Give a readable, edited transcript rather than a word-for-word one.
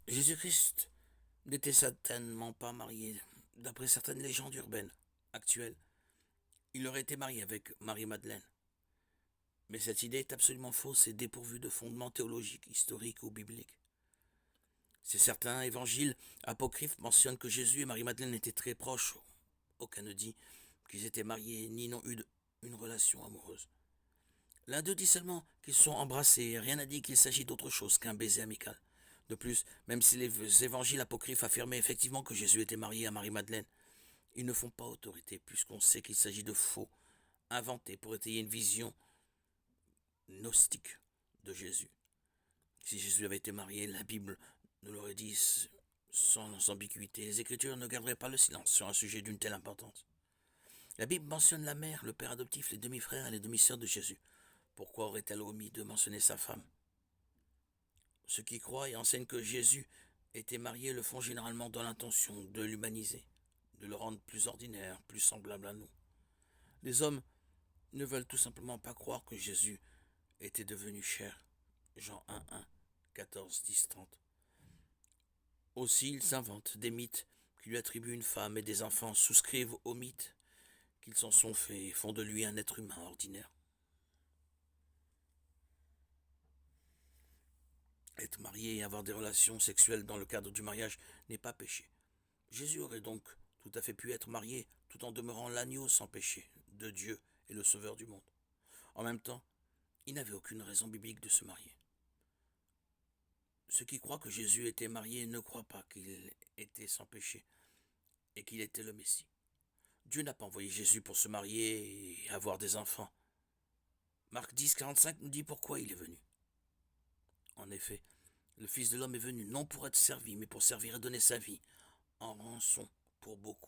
Jésus-Christ n'était certainement pas marié. D'après certaines légendes urbaines actuelles, il aurait été marié avec Marie-Madeleine. Mais cette idée est absolument fausse et dépourvue de fondements théologiques, historiques ou bibliques. Si certains évangiles apocryphes mentionnent que Jésus et Marie-Madeleine étaient très proches, aucun ne dit qu'ils étaient mariés ni n'ont eu une relation amoureuse. L'un d'eux dit seulement qu'ils sont embrassés et rien n'a dit qu'il s'agit d'autre chose qu'un baiser amical. De plus, même si les évangiles apocryphes affirmaient effectivement que Jésus était marié à Marie-Madeleine, ils ne font pas autorité puisqu'on sait qu'il s'agit de faux, inventés pour étayer une vision gnostique de Jésus. Si Jésus avait été marié, la Bible nous l'aurait dit sans ambiguïté. Les Écritures ne garderaient pas le silence sur un sujet d'une telle importance. La Bible mentionne la mère, le père adoptif, les demi-frères et les demi-sœurs de Jésus. Pourquoi aurait-elle omis de mentionner sa femme? Ceux qui croient et enseignent que Jésus était marié le font généralement dans l'intention de l'humaniser, de le rendre plus ordinaire, plus semblable à nous. Les hommes ne veulent tout simplement pas croire que Jésus était devenu chair. Jean 1, 14, 10, 30. Aussi, ils s'inventent des mythes qui lui attribuent une femme et des enfants souscrivent aux mythes qu'ils s'en sont faits et font de lui un être humain ordinaire. Être marié et avoir des relations sexuelles dans le cadre du mariage n'est pas péché. Jésus aurait donc tout à fait pu être marié tout en demeurant l'agneau sans péché de Dieu et le sauveur du monde. En même temps, il n'avait aucune raison biblique de se marier. Ceux qui croient que Jésus était marié ne croient pas qu'il était sans péché et qu'il était le Messie. Dieu n'a pas envoyé Jésus pour se marier et avoir des enfants. Marc 10, 45 nous dit pourquoi il est venu. En effet, le Fils de l'homme est venu non pour être servi, mais pour servir et donner sa vie en rançon pour beaucoup.